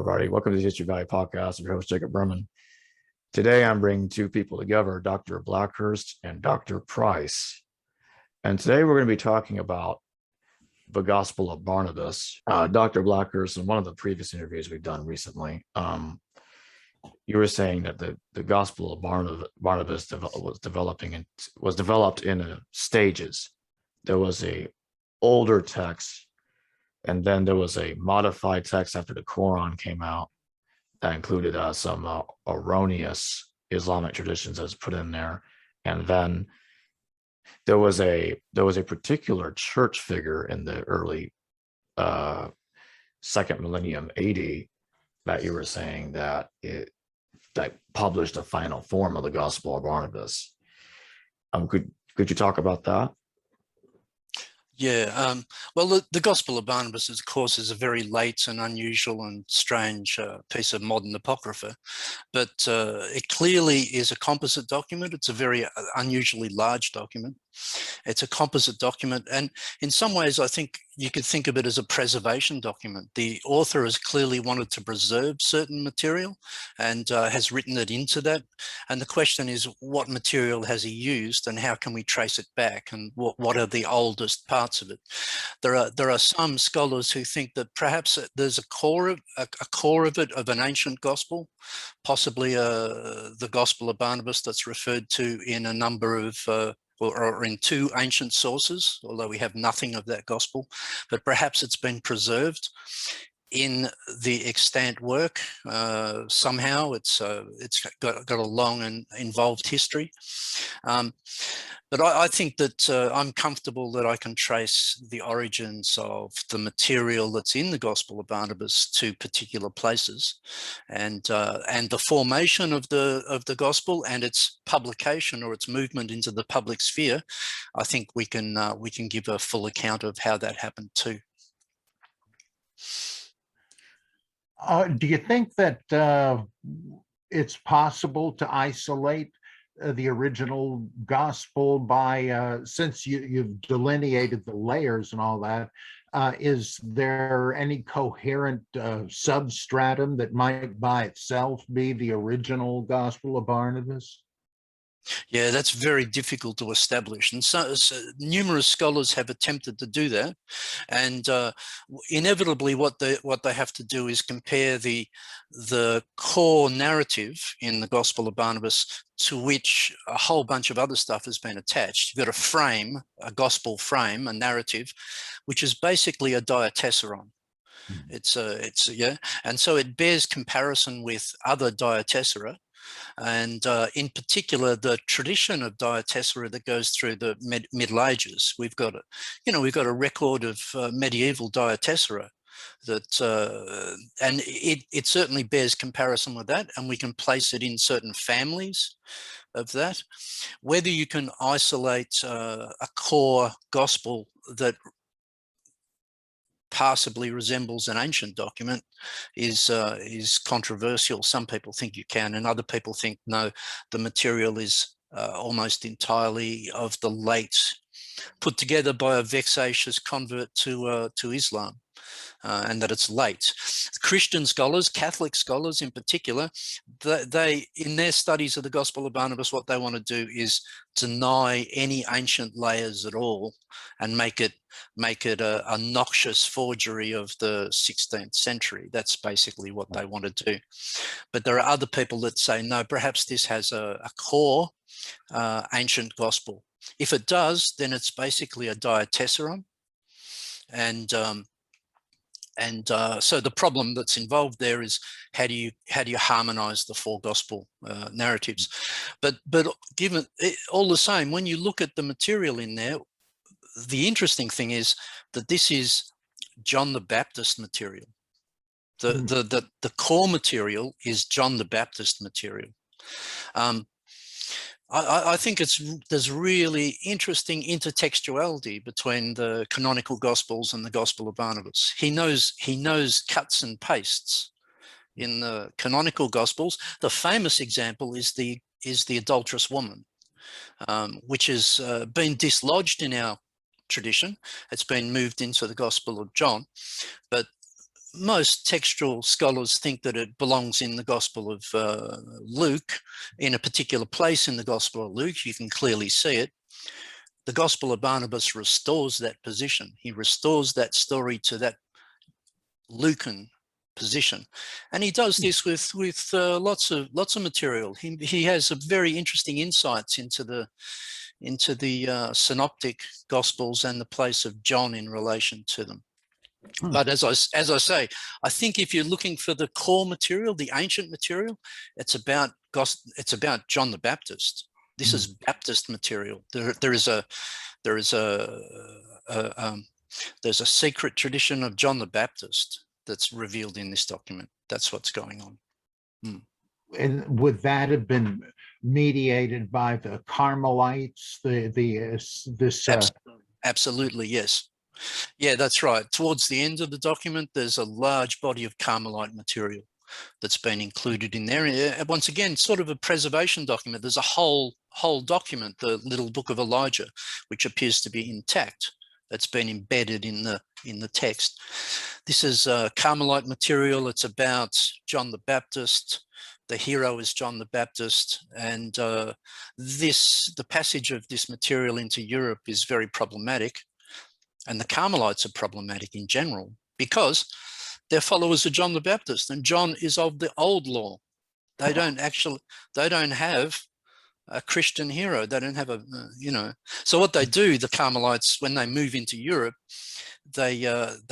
everybody. Welcome to the History Valley podcast. I'm your host, Jacob Berman. Today, I'm bringing two people together, Dr. Blackhirst and Dr. Price. And today, we're going to be talking about the Gospel of Barnabas. Dr. Blackhirst, in one of the previous interviews we've done recently, you were saying that the Gospel of Barnabas was developed in stages. There was a older text, and then there was a modified text after the Quran came out that included some erroneous Islamic traditions as put in there. And then there was a particular church figure in the early second millennium AD that you were saying that published the final form of the Gospel of Barnabas. Could you talk about that? Yeah, well, the Gospel of Barnabas, of course, is a very late and unusual and strange piece of modern apocrypha, but it clearly is a composite document. It's a very unusually large document. It's a composite document, and in some ways, I think you could think of it as a preservation document. The author has clearly wanted to preserve certain material and has written it into that. And the question is, what material has he used, and how can we trace it back, and what are the oldest parts of it? There are some scholars who think that perhaps there's a core of it of an ancient gospel, possibly the Gospel of Barnabas that's referred to in a number of or in two ancient sources, although we have nothing of that gospel, but perhaps it's been preserved in the extant work. Somehow it's got a long and involved history. But I think that I'm comfortable that I can trace the origins of the material that's in the Gospel of Barnabas to particular places, and the formation of the gospel and its publication or its movement into the public sphere. I think we can give a full account of how that happened too. Do you think that it's possible to isolate the original gospel by, since you've delineated the layers and all that, is there any coherent substratum that might by itself be the original Gospel of Barnabas? Yeah, that's very difficult to establish, and so numerous scholars have attempted to do that, and inevitably what they have to do is compare the core narrative in the Gospel of Barnabas to which a whole bunch of other stuff has been attached. You've got a frame, a gospel frame, a narrative, which is basically a diatessaron. It's and so it bears comparison with other diatessera. And in particular, the tradition of diatessera that goes through the Middle Ages. We've got a record of medieval diatessera that, and it certainly bears comparison with that, and we can place it in certain families of that. Whether you can isolate a core gospel that passably resembles an ancient document is controversial. Some people think you can, and other people think no, the material is almost entirely of the late, put together by a vexatious convert to Islam, and that it's late. Christian scholars, Catholic scholars in particular, they in their studies of the Gospel of Barnabas, what they want to do is deny any ancient layers at all and make it a noxious forgery of the 16th century. That's basically what they want to do. But there are other people that say, no, perhaps this has a core ancient gospel. If it does, then it's basically a diatessaron. And so the problem that's involved there is how do you harmonize the four gospel narratives? But given all the same, when you look at the material in there, the interesting thing is that this is John the Baptist material. The core material is John the Baptist material. I think there's really interesting intertextuality between the canonical Gospels and the Gospel of Barnabas. He knows cuts and pastes in the canonical Gospels. The famous example is the adulterous woman, which has been dislodged in our tradition. It's been moved into the Gospel of John, but most textual scholars think that it belongs in the Gospel of Luke, in a particular place in the Gospel of Luke. You can clearly see it. The Gospel of Barnabas restores that position. He restores that story to that Lucan position, and he does this with lots of material. He has a very interesting insights into the synoptic Gospels and the place of John in relation to them. But as I say, I think if you're looking for the core material, the ancient material, it's about John the Baptist. This is Baptist material. There's a secret tradition of John the Baptist that's revealed in this document. That's what's going on. And would that have been mediated by the Carmelites? Absolutely, yes. Yeah, that's right. Towards the end of the document, there's a large body of Carmelite material that's been included in there. Once again, sort of a preservation document. There's a whole document, the little book of Elijah, which appears to be intact. That's been embedded in the text. This is Carmelite material. It's about John the Baptist. The hero is John the Baptist, and the passage of this material into Europe is very problematic. And the Carmelites are problematic in general because they're followers of John the Baptist, and John is of the old law. They don't have a Christian hero. They don't have So what they do, the Carmelites, when they move into Europe, they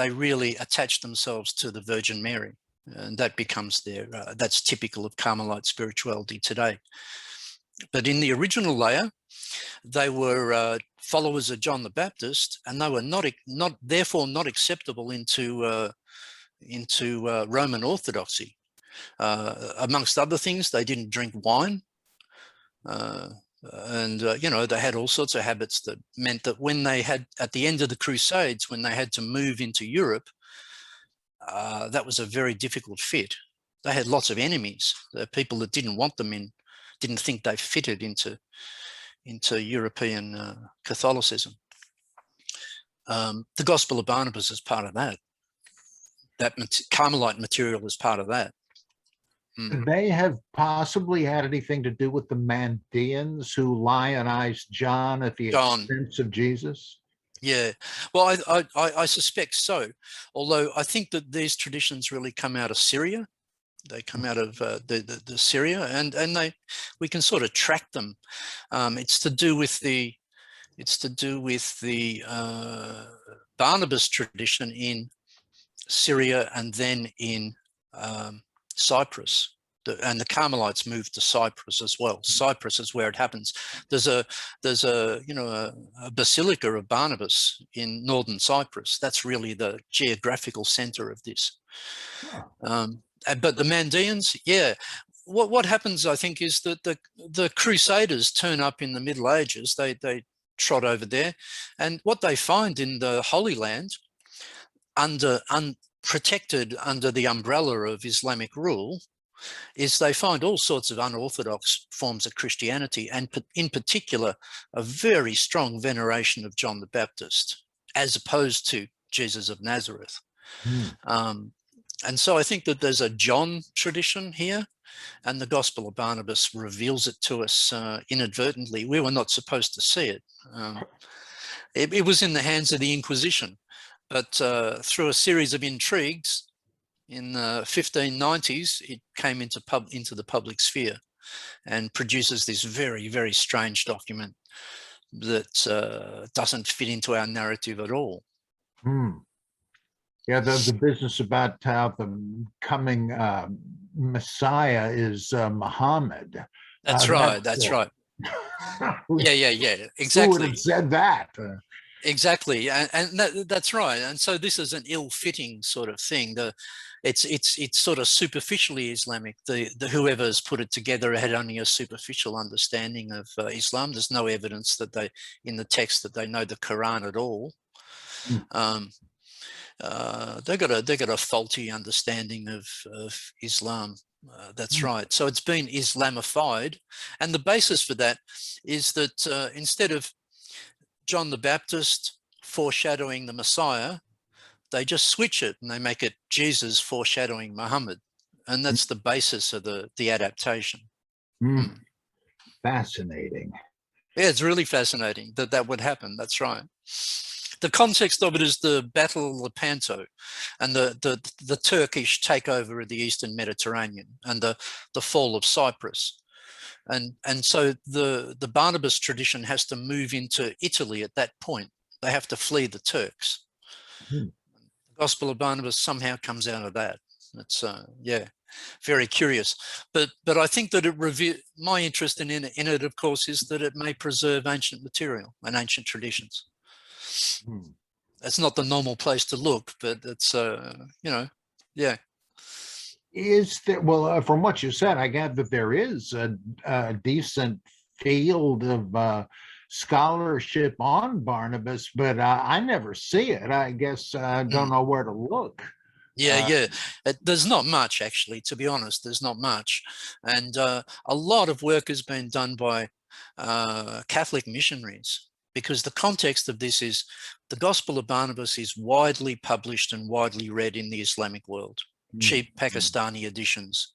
really attach themselves to the Virgin Mary, and that becomes that's typical of Carmelite spirituality today. But in the original layer, they were followers of John the Baptist, and they were therefore not acceptable into Roman Orthodoxy. Amongst other things, they didn't drink wine, and they had all sorts of habits that meant that when they had, at the end of the Crusades, when they had to move into Europe, that was a very difficult fit. They had lots of enemies. There were people that didn't want them in, didn't think they fitted into European Catholicism. The Gospel of Barnabas is part of that. That Carmelite material is part of that. They have possibly had anything to do with the Mandeans who lionized John at the expense of Jesus? Yeah, well, I suspect so. Although I think that these traditions really come out of Syria. They come out of the Syria, and we can sort of track them. It's to do with the Barnabas tradition in Syria and then in Cyprus. And the Carmelites moved to Cyprus as well. Cyprus is where it happens. There's a basilica of Barnabas in northern Cyprus. That's really the geographical center of this. But the Mandeans, yeah. What happens, I think, is that the Crusaders turn up in the Middle Ages. They trot over there, and what they find in the Holy Land, protected under the umbrella of Islamic rule, is they find all sorts of unorthodox forms of Christianity, and in particular, a very strong veneration of John the Baptist, as opposed to Jesus of Nazareth. And so I think that there's a John tradition here, and the Gospel of Barnabas reveals it to us inadvertently. We were not supposed to see it. It was in the hands of the Inquisition, but through a series of intrigues in the 1590s, it came into the public sphere and produces this very, very strange document that doesn't fit into our narrative at all. Yeah, the business about how the coming Messiah is Muhammad. That's right. That's right. Yeah. Exactly. Who would have said that? Exactly, and that's right. And so this is an ill-fitting sort of thing. It's sort of superficially Islamic. The whoever's put it together had only a superficial understanding of Islam. There's no evidence that in the text that they know the Quran at all. They got a faulty understanding of Islam. That's right. So it's been Islamified, and the basis for that is that instead of John the Baptist foreshadowing the Messiah, they just switch it and they make it Jesus foreshadowing Muhammad. And that's the basis of the adaptation. Fascinating. Yeah, it's really fascinating that that would happen. That's right. The context of it is the Battle of Lepanto and the Turkish takeover of the Eastern Mediterranean and the fall of Cyprus. And so the Barnabas tradition has to move into Italy at that point. They have to flee the Turks. The Gospel of Barnabas somehow comes out of that. It's very curious. But I think that my interest in it, of course, is that it may preserve ancient material and ancient traditions. That's not the normal place to look, but it's Is there, well, from what you said, I gather that there is a decent field of scholarship on Barnabas, but I never see it. I guess I don't know where to look. There's not much, actually, to be honest. There's not much. And a lot of work has been done by Catholic missionaries, because the context of this is the Gospel of Barnabas is widely published and widely read in the Islamic world. Cheap Pakistani editions,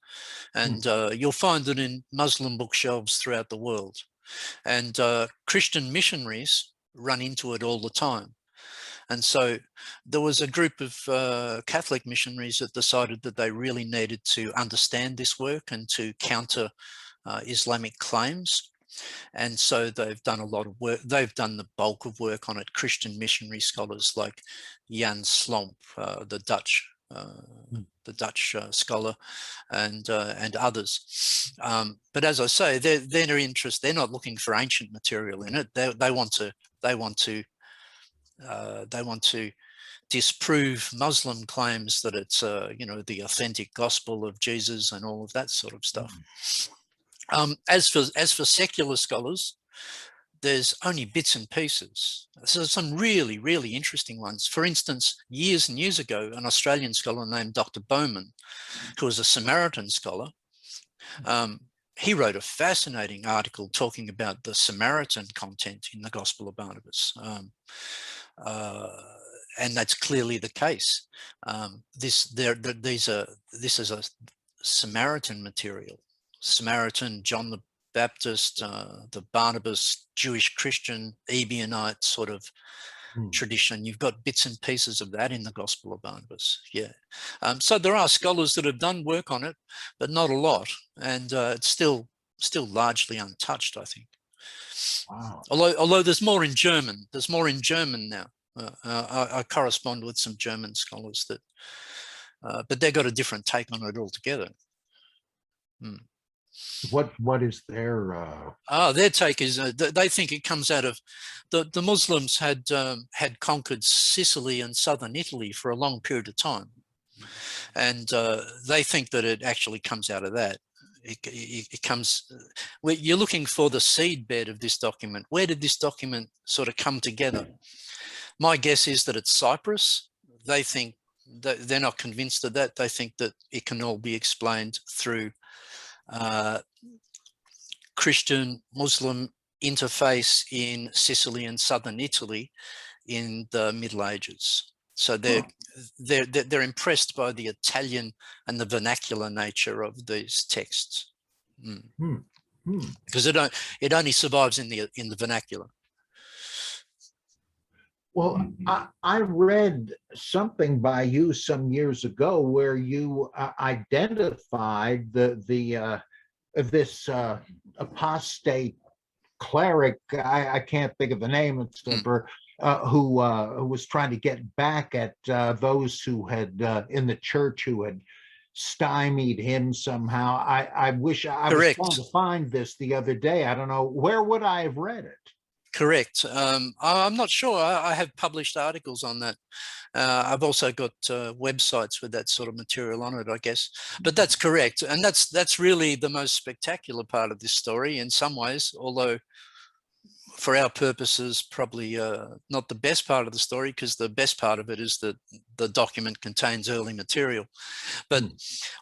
and you'll find it in Muslim bookshelves throughout the world, and Christian missionaries run into it all the time. And so there was a group of Catholic missionaries that decided that they really needed to understand this work and to counter Islamic claims. And so they've done a lot of work. They've done the bulk of work on it. Christian missionary scholars like Jan Slomp, the Dutch scholar, and others. But as I say, their interest, they're not looking for ancient material in it. They want to disprove Muslim claims that it's the authentic gospel of Jesus and all of that sort of stuff. As for secular scholars, there's only bits and pieces. So some really, really interesting ones. For instance, years and years ago, an Australian scholar named Dr. Bowman, who was a Samaritan scholar, he wrote a fascinating article talking about the Samaritan content in the Gospel of Barnabas. And that's clearly the case. This is a Samaritan material. Samaritan, John the Baptist, the Barnabas, Jewish Christian, Ebionite sort of tradition. You've got bits and pieces of that in the Gospel of Barnabas. So there are scholars that have done work on it, but not a lot, and it's still largely untouched, I think. Wow. Although there's more in German. There's more in German now. I correspond with some German scholars that, but they've got a different take on it altogether. What is their their take is they think it comes out of the Muslims had conquered Sicily and southern Italy for a long period of time, and they think that it actually comes out of that. It comes, you're looking for the seedbed of this document. Where did this document sort of come together? My guess is that it's Cyprus. They think that they're not convinced of that. They think that it can all be explained through Christian Muslim interface in Sicily and southern Italy in the Middle Ages. So they're impressed by the Italian and the vernacular nature of these texts, because it only survives in the vernacular. Well, I read something by you some years ago where you identified this apostate cleric. I can't think of the name. It's who was trying to get back at those who had in the church who had stymied him somehow. I wish I was trying to find this the other day. I don't know, where would I have read it? Correct. I'm not sure. I have published articles on that. I've also got websites with that sort of material on it, I guess. But that's correct. And that's really the most spectacular part of this story in some ways, although for our purposes, probably not the best part of the story, because the best part of it is that the document contains early material. But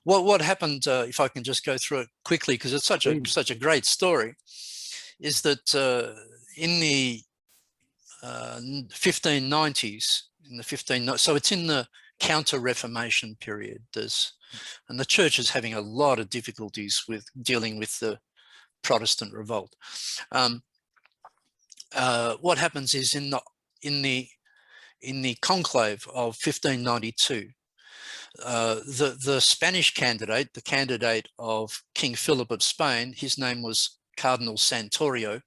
what happened, if I can just go through it quickly, because it's such a great story, is that in the 1590s, in the 15, so it's in the Counter-Reformation period. And the church is having a lot of difficulties with dealing with the Protestant revolt. What happens is in the Conclave of 1592, the Spanish candidate, the candidate of King Philip of Spain, his name was Cardinal Santorio.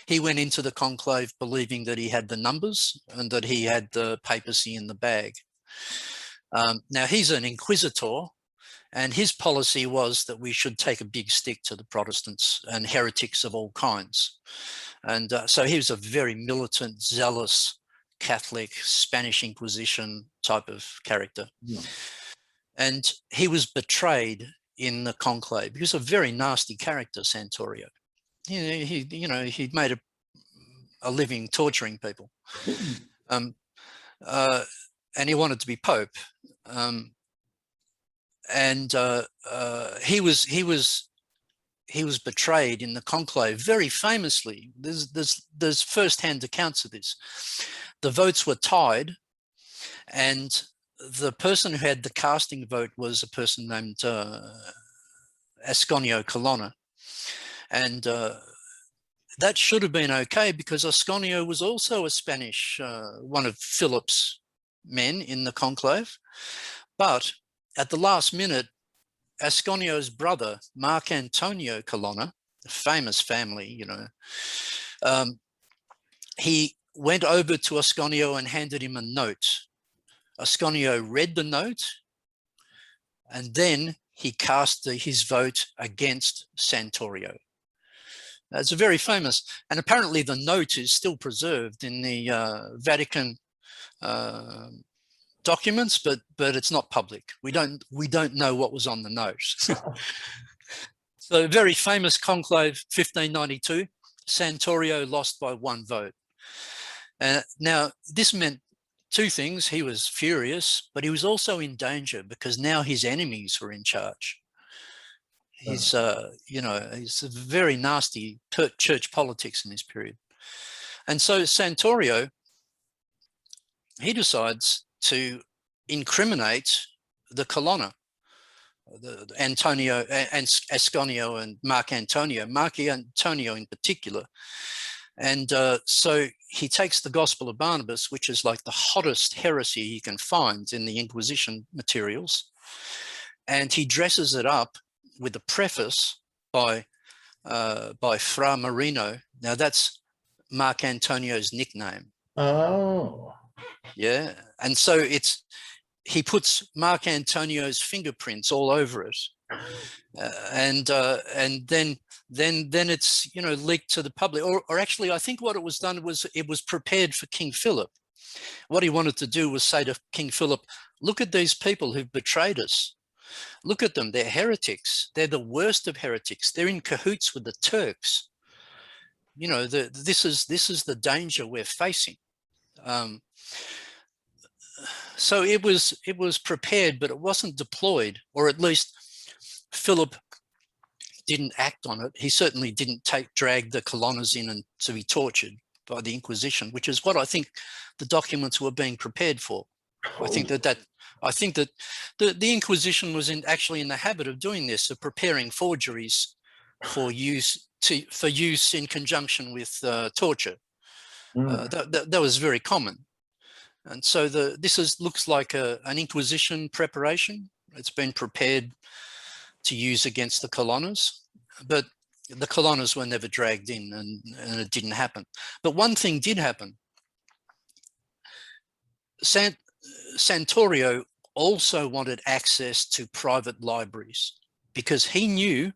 He went into the conclave believing that he had the numbers and that he had the papacy in the bag. Now, he's an inquisitor, and his policy was that we should take a big stick to the Protestants and heretics of all kinds. And so he was a very militant, zealous Catholic, Spanish Inquisition type of character. Yeah. And he was betrayed in the conclave. He was a very nasty character, Santorio. He'd made a living torturing people. And he wanted to be Pope. He was betrayed in the conclave very famously. There's first-hand accounts of this. The votes were tied, and the person who had the casting vote was a person named Ascanio Colonna. And that should have been okay, because Ascanio was also a Spanish, one of Philip's men in the conclave. But at the last minute, Ascanio's brother, Mark Antonio Colonna, a famous family, he went over to Ascanio and handed him a note. Ascanio read the note, and then he cast his vote against Santorio. It's a very famous, and apparently the note is still preserved in the Vatican documents, but it's not public. We don't know what was on the note. So very famous conclave, 1592. Santorio lost by 1 vote. Now this meant 2 things. He was furious, but he was also in danger, because now his enemies were in charge. He's he's a very nasty church politics in this period. And so Santorio, he decides to incriminate the Colonna, Antonio and Ascanio and Mark Antonio in particular. And so he takes the Gospel of Barnabas, which is like the hottest heresy he can find in the Inquisition materials, and he dresses it up with a preface by Fra Marino. Now that's Mark Antonio's nickname. Oh, yeah, and so he puts Mark Antonio's fingerprints all over it, and then it's leaked to the public. Or actually, I think what it was done was it was prepared for King Philip. What he wanted to do was say to King Philip, "Look at these people who've betrayed us. Look at them. They're heretics. They're the worst of heretics. They're in cahoots with the Turks. This is the danger we're facing." So it was prepared, but it wasn't deployed, or at least Philip didn't act on it. He certainly didn't drag the Colonnas in and to be tortured by the Inquisition, which is what I think the documents were being prepared for. I think that the Inquisition was actually in the habit of doing this, of preparing forgeries for use in conjunction with torture. That was very common. And so this looks like an Inquisition preparation. It's been prepared to use against the Colonnas, but the Colonnas were never dragged in, and it didn't happen. But one thing did happen. Santorio also wanted access to private libraries, because he knew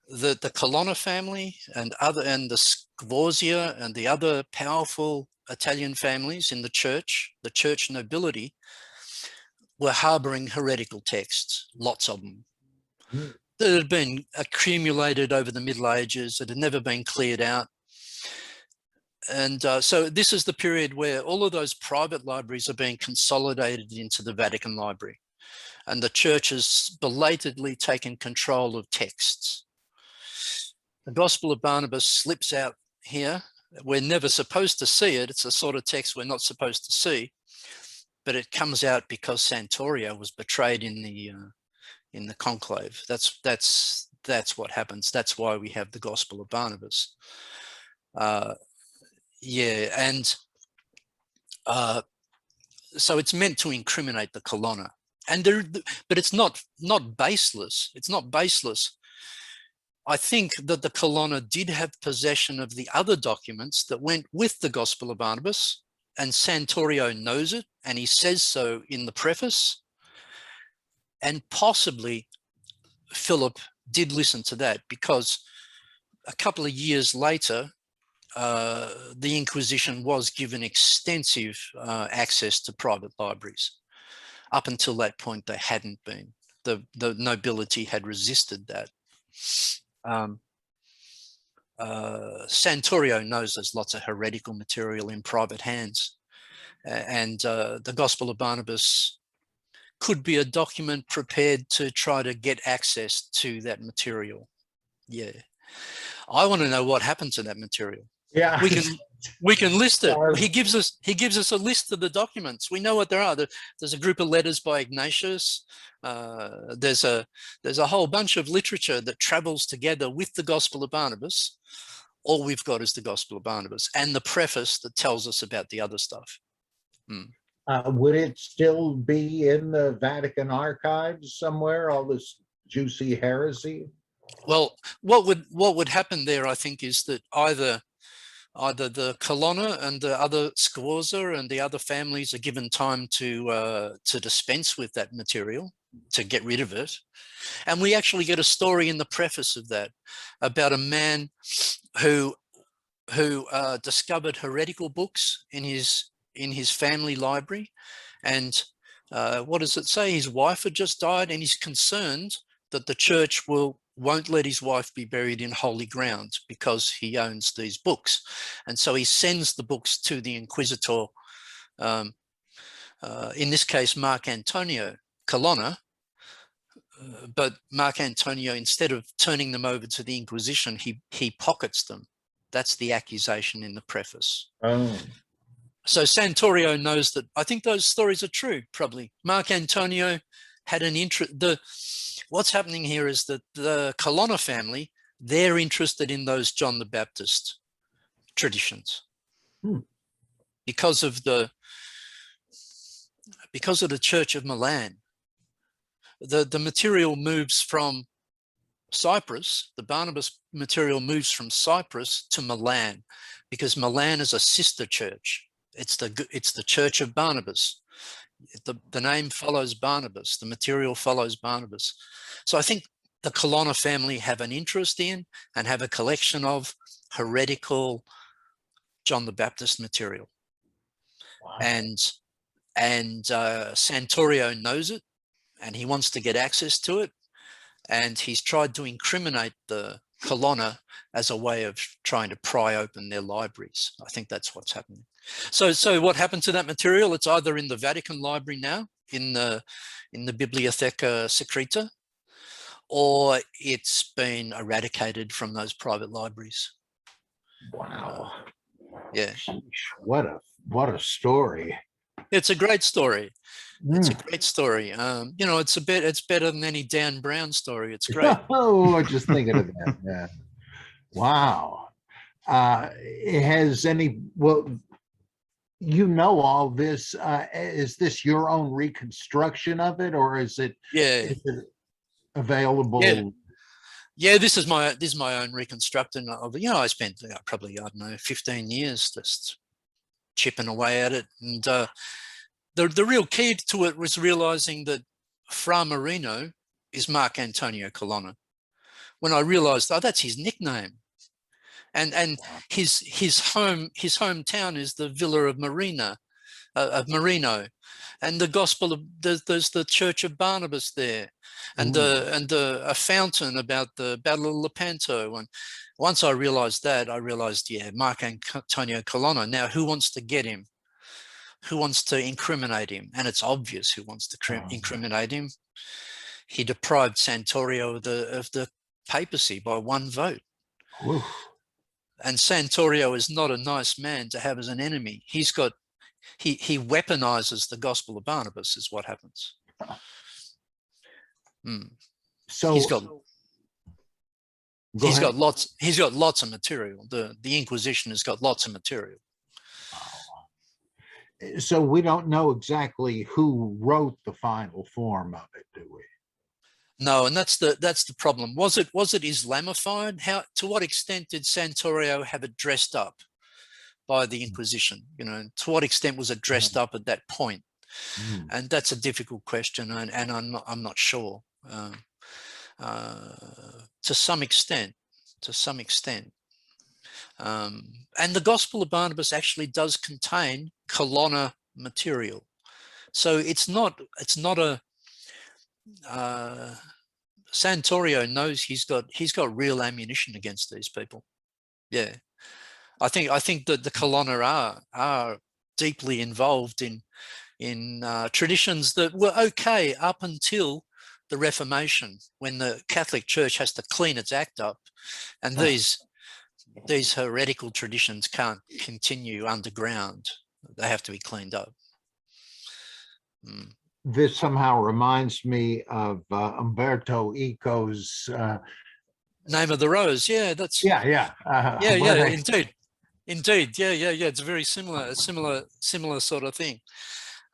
that the Colonna family and the Sforza and the other powerful Italian families in the church nobility, were harboring heretical texts, lots of them, that had been accumulated over the Middle Ages, that had never been cleared out. And so this is the period where all of those private libraries are being consolidated into the Vatican Library, and the church has belatedly taken control of texts. The Gospel of Barnabas slips out here. We're never supposed to see it. It's a sort of text we're not supposed to see. but it comes out because Santorio was betrayed in the conclave. That's what happens. That's why we have the Gospel of Barnabas. Yeah, and so it's meant to incriminate the colonna, but it's not baseless. It's not baseless. I think that the colonna did have possession of the other documents that went with the Gospel of Barnabas, and Santorio knows it, and he says so in the preface. And possibly Philip did listen to that, because a couple of years later, the Inquisition was given extensive access to private libraries. Up until that point, they hadn't been. The nobility had resisted that. Santorio knows there's lots of heretical material in private hands, and the Gospel of Barnabas could be a document prepared to try to get access to that material. Yeah, I want to know what happened to that material. Yeah, we can list it. He gives us a list of the documents. We know what there are. There's a group of letters by Ignatius. There's a whole bunch of literature that travels together with the Gospel of Barnabas. All we've got is the Gospel of Barnabas and the preface that tells us about the other stuff. Would it still be in the Vatican archives somewhere, all this juicy heresy? Well, what would happen there, I think, is that either the Colonna and the other Sforza and the other families are given time to dispense with that material, to get rid of it. And we actually get a story in the preface of that about a man who discovered heretical books in his family library. And what does it say? His wife had just died, and he's concerned that the church won't let his wife be buried in holy ground because he owns these books. And so he sends the books to the inquisitor, in this case, Mark Antonio Colonna. But Mark Antonio, instead of turning them over to the Inquisition, he pockets them. That's the accusation in the preface. Oh. So Santorio knows that. I think those stories are true, probably. Mark Antonio had an interest. What's happening here is that the Colonna family, they're interested in those John the Baptist traditions. Because of the Church of Milan. The material moves from Cyprus, the Barnabas material moves from Cyprus to Milan, because Milan is a sister church. It's the Church of Barnabas. The name follows Barnabas. The material follows Barnabas. So I think the Colonna family have an interest in and have a collection of heretical John the Baptist material. Wow. And Santorio knows it, and he wants to get access to it. And he's tried to incriminate the Colonna as a way of trying to pry open their libraries. I think that's what's happening. So what happened to that material? It's either in the Vatican Library now, in the Bibliotheca Secreta, or it's been eradicated from those private libraries. Wow. Yeah. What a story. It's a great story. It's a great story. It's better than any Dan Brown story. It's great. Oh, just thinking of that. Yeah. Wow. All this. Is this your own reconstruction of it, or is it? Yeah. Is it available? Yeah. This is my own reconstruction of it. I spent probably 15 years just chipping away at it, and the real key to it was realizing that Fra Marino is Mark Antonio Colonna. When I realized, that's his nickname, and his hometown is the Villa of Marino, and the Gospel of there's the Church of Barnabas there, and a fountain about the Battle of Lepanto. And once I realized that, Mark Antonio Colonna. Now, who wants to get him? Who wants to incriminate him? And it's obvious who wants to incriminate him. He deprived Santorio of the papacy by one vote. Oof. And Santorio is not a nice man to have as an enemy. He's got he weaponizes the Gospel of Barnabas is what happens. So he's got ahead. lots of material. The Inquisition has got lots of material. So we don't know exactly who wrote the final form of it, do we? No, and that's the problem. Was it Islamified? To what extent did Santorio have it dressed up by the Inquisition? You know, to what extent was it dressed up at that point? And that's a difficult question, and I'm not sure. To some extent. And the Gospel of Barnabas actually does contain colonna material, so it's not a Santorio knows he's got real ammunition against these people. Yeah, I think that the colonna are deeply involved in traditions that were okay up until the Reformation, when the Catholic Church has to clean its act up, and these heretical traditions can't continue underground. They have to be cleaned up. This somehow reminds me of Umberto Eco's Name of the Rose. Yeah, that's yeah. Indeed. Yeah. It's a very similar sort of thing.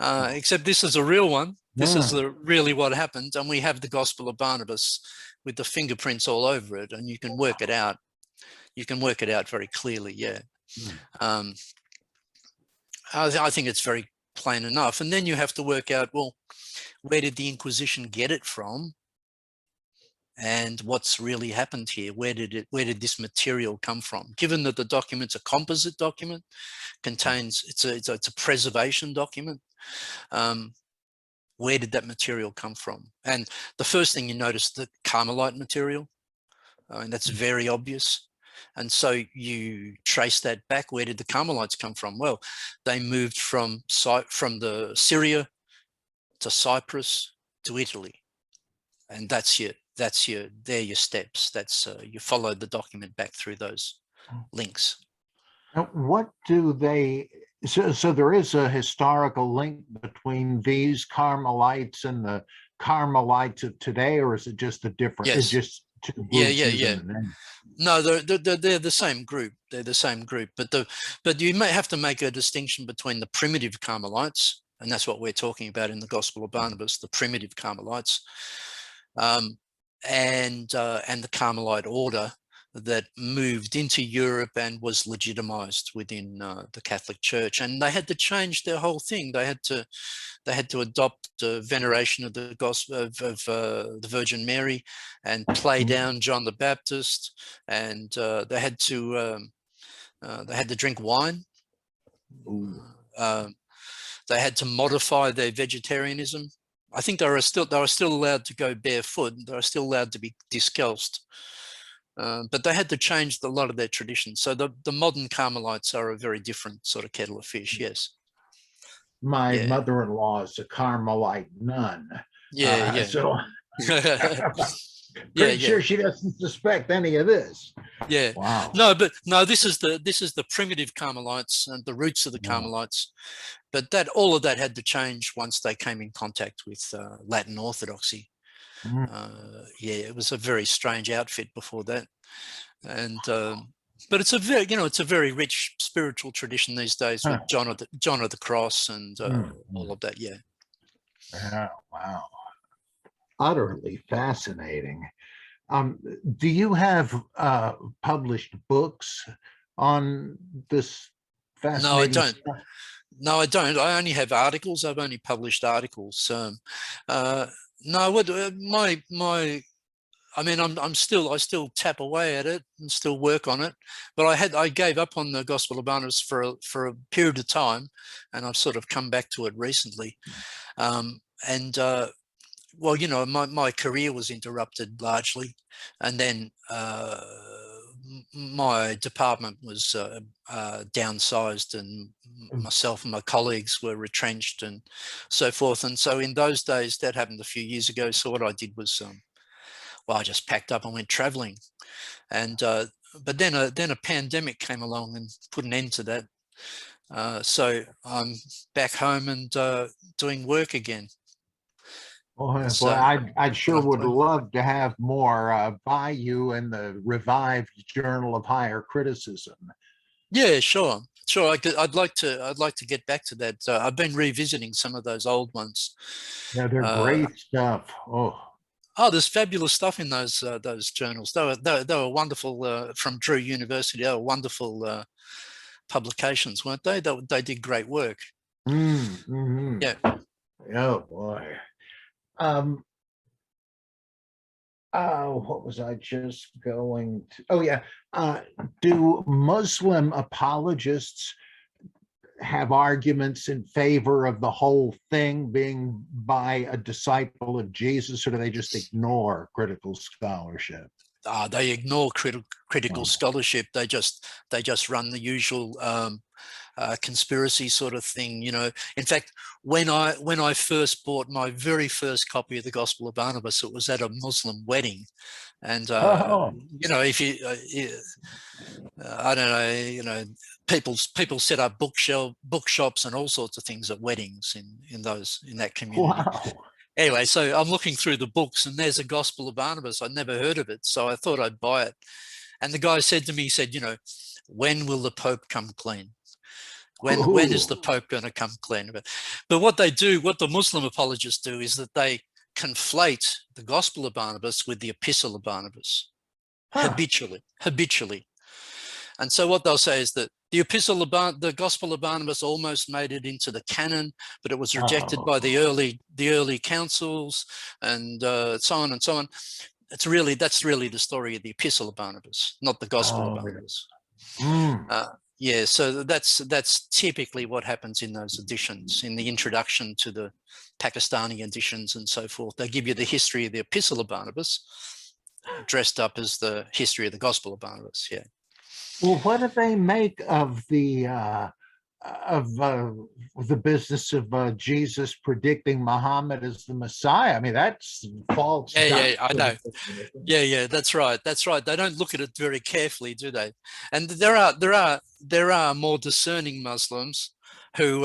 Except this is a real one. This is really what happened, and we have the Gospel of Barnabas with the fingerprints all over it, and you can work it out. You can work it out very clearly. Yeah. I think it's very plain enough. And then you have to work out, well, where did the Inquisition get it from? And what's really happened here? Where did this material come from? Given that the document's a composite document, it's a preservation document. Where did that material come from? And the first thing you notice, the Carmelite material, and that's very obvious. And so you trace that back. Where did the Carmelites come from? Well, they moved from the Syria to Cyprus to Italy, and they're your steps. That's you followed the document back through those links. Now, what do they? So there is a historical link between these Carmelites and the Carmelites of today, or is it just a different? Yes. It's just two groups. Yeah. No, they're the same group. They're the same group, but you may have to make a distinction between the primitive Carmelites, and that's what we're talking about in the Gospel of Barnabas, the primitive Carmelites, and the Carmelite order that moved into Europe and was legitimized within the Catholic Church, and they had to change their whole thing. They had to adopt veneration of the Gospel of the Virgin Mary, and play down John the Baptist, and they had to drink wine. They had to modify their vegetarianism. I think they were still allowed to go barefoot. They were still allowed to be descalced. But they had to change a lot of their traditions. So the modern Carmelites are a very different sort of kettle of fish. Yes. My mother-in-law is a Carmelite nun. So pretty sure she doesn't suspect any of this. Yeah. Wow. No, this is the primitive Carmelites and the roots of the Carmelites. But all of that had to change once they came in contact with Latin Orthodoxy. It was a very strange outfit before that, and but it's a very rich spiritual tradition these days with John of the Cross and all of that. Yeah, wow, utterly fascinating. Do you have published books on this fascinating stuff? No, I don't. I only have articles. I've only published articles. No, I still tap away at it and still work on it, but I gave up on the Gospel of Barnabas for a period of time, and I've sort of come back to it recently. My career was interrupted largely, and then my department was downsized, and myself and my colleagues were retrenched and so forth. And so in those days, that happened a few years ago. So what I did was, I just packed up and went traveling. And but then a pandemic came along and put an end to that. So I'm back home and doing work again. Boy, So I sure what I'm would doing. love to have more by you in the revived Journal of Higher Criticism. Yeah, sure. I'd like to get back to that. I've been revisiting some of those old ones. Yeah, they're great stuff. Oh, there's fabulous stuff in those journals. They were wonderful from Trobe University. They were wonderful publications, weren't they? They did great work. Mm-hmm. Yeah. Oh boy. What was I just going to? Oh yeah. Do Muslim apologists have arguments in favor of the whole thing being by a disciple of Jesus, or do they just ignore critical scholarship? They ignore critical Oh. scholarship. They just run the usual conspiracy sort of thing, you know. In fact, when I first bought my very first copy of the Gospel of Barnabas, it was at a Muslim wedding, and you know, if you I don't know, you know, people set up bookshops and all sorts of things at weddings in that community. Wow. Anyway, so I'm looking through the books and there's a Gospel of Barnabas. I'd never heard of it, so I thought I'd buy it. And the guy said to me, he said, you know, when will the Pope come clean? When is the Pope going to come clean? But what the Muslim apologists do is that they conflate the Gospel of Barnabas with the Epistle of Barnabas habitually. And so what they'll say is that the Gospel of Barnabas almost made it into the canon, but it was rejected by the early councils, and so on and so on. That's really the story of the Epistle of Barnabas, not the Gospel of Barnabas. Yeah, so that's typically what happens in those editions, in the introduction to the Pakistani editions and so forth. They give you the history of the Epistle of Barnabas, dressed up as the history of the Gospel of Barnabas. Yeah. Well, what do they make of the business of Jesus predicting Muhammad as the Messiah? I mean, that's false. Yeah, I know. Yeah, that's right. They don't look at it very carefully, do they? And there are more discerning Muslims who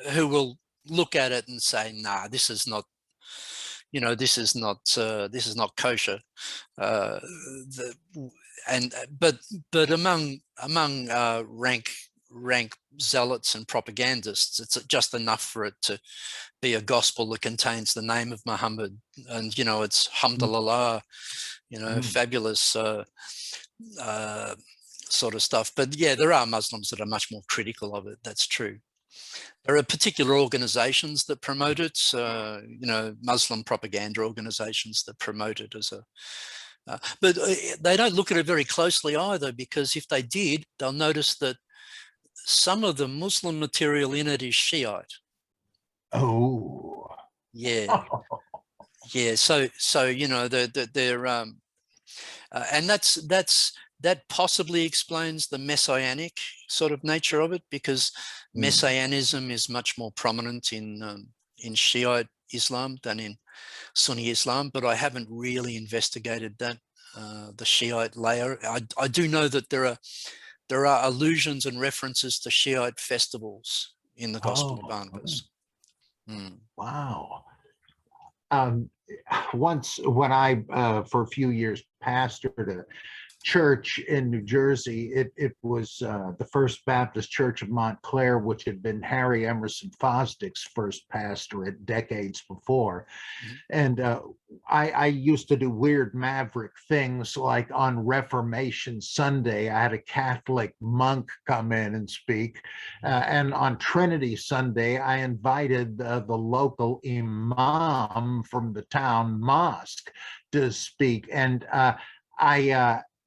will look at it and say, nah, this is not, you know, this is not kosher. But among rank zealots and propagandists, it's just enough for it to be a gospel that contains the name of Muhammad, and you know, it's hamdulillah, you know, fabulous sort of stuff. But yeah, there are Muslims that are much more critical of it. That's true. There are particular organizations that promote it, you know, Muslim propaganda organizations that promote it as a but they don't look at it very closely either, because if they did, they'll notice that some of the Muslim material in it is Shiite. Oh, yeah, yeah. So you know, they're and that possibly explains the messianic sort of nature of it, because messianism is much more prominent in Shiite Islam than in Sunni Islam. But I haven't really investigated that, the Shiite layer. I do know that there are allusions and references to Shiite festivals in the Gospel of Barnabas. Wow. Once when I, for a few years, pastored a church in New Jersey, it was the First Baptist Church of Montclair, which had been Harry Emerson Fosdick's first pastorate decades before. And I used to do weird maverick things, like on Reformation Sunday, I had a Catholic monk come in and speak. And on Trinity Sunday, I invited the local imam from the town mosque to speak. And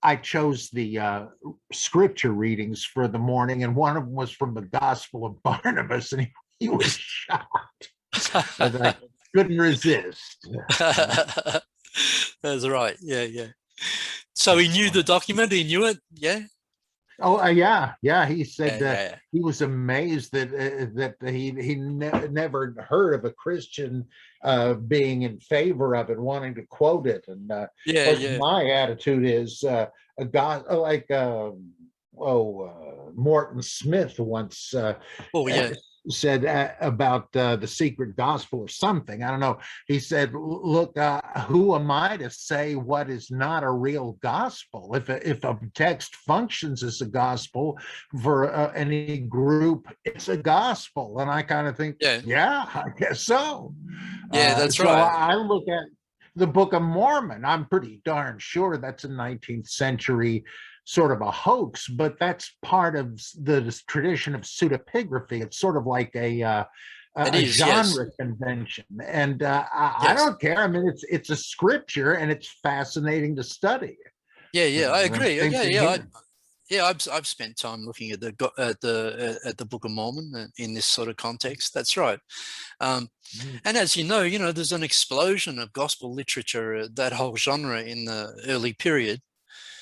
I chose the scripture readings for the morning, and one of them was from the Gospel of Barnabas, and he was shocked. I couldn't resist. That's right. Yeah. So he knew the document. He knew it. Yeah. Oh, yeah. He said yeah. He was amazed that he never heard of a Christian being in favor of it, wanting to quote it. And my attitude is Morton Smith once Oh, yeah. said about the secret gospel or something. I don't know. He said, look, who am I to say what is not a real gospel? If a text functions as a gospel for any group, it's a gospel. And I kind of think, yeah, I guess so. Yeah, that's so right. I look at the Book of Mormon. I'm pretty darn sure that's a 19th century sort of a hoax, but that's part of the tradition of pseudepigraphy. It's sort of like a genre convention, and I don't care. I mean, it's a scripture, and it's fascinating to study. Yeah, I agree. I've spent time looking at the Book of Mormon in this sort of context. That's right. And as you know, there's an explosion of gospel literature, that whole genre in the early period.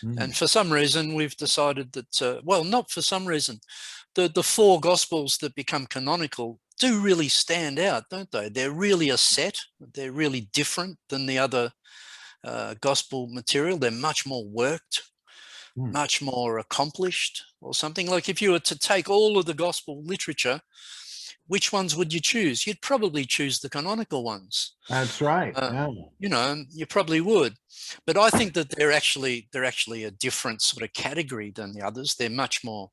And for some reason, we've decided that, well, not for some reason, the four gospels that become canonical do really stand out, don't they? They're really a set. They're really different than the other gospel material. They're much more worked, much more accomplished, or something. Like if you were to take all of the gospel literature, which ones would you choose? You'd probably choose the canonical ones. That's right. You probably would. But I think that they're actually a different sort of category than the others. They're much more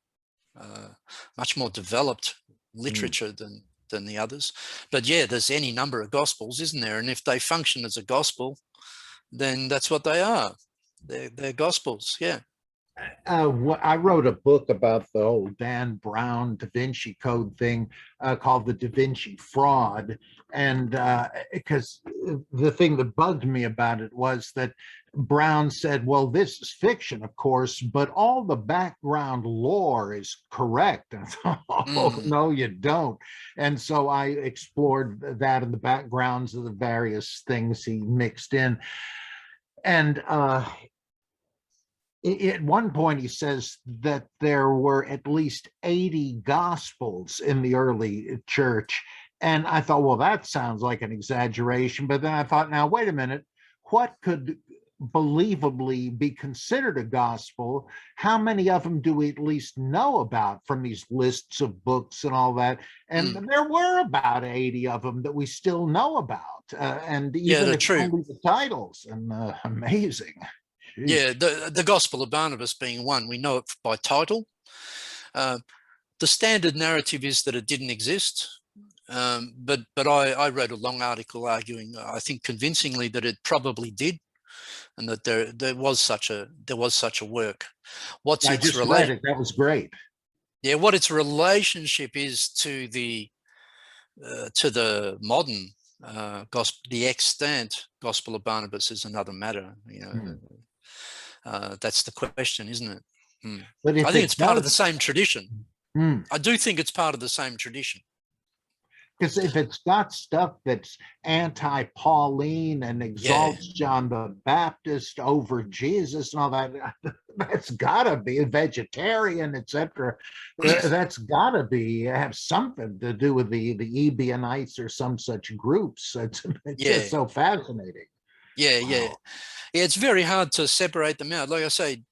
developed literature than the others. But yeah, there's any number of gospels, isn't there? And if they function as a gospel, then that's what they are. They're gospels. Yeah. I wrote a book about the old Dan Brown Da Vinci Code thing called the Da Vinci Fraud. And because the thing that bugged me about it was that Brown said, well, this is fiction, of course, but all the background lore is correct. And I thought, oh, no, you don't. And so I explored that in the backgrounds of the various things he mixed in. And at one point, he says that there were at least 80 gospels in the early church. And I thought, well, that sounds like an exaggeration. But then I thought, now, wait a minute, what could believably be considered a gospel? How many of them do we at least know about from these lists of books and all that? And there were about 80 of them that we still know about. And even if only the titles, and amazing. Yeah, the Gospel of Barnabas being one, we know it by title. The standard narrative is that it didn't exist, but I wrote a long article arguing, I think convincingly, that it probably did, and that there was such a work. I just read it. That was great. Yeah, what its relationship is to the modern gospel, the extant Gospel of Barnabas, is another matter. That's the question, isn't it? But I think it's part of the same tradition. I do think it's part of the same tradition. Because if it's got stuff that's anti-Pauline and exalts John the Baptist over Jesus and all that, that's got to be a vegetarian, etc. That's got to have something to do with the Ebionites or some such groups. It's just so fascinating. Yeah, it's very hard to separate them out. Like I say,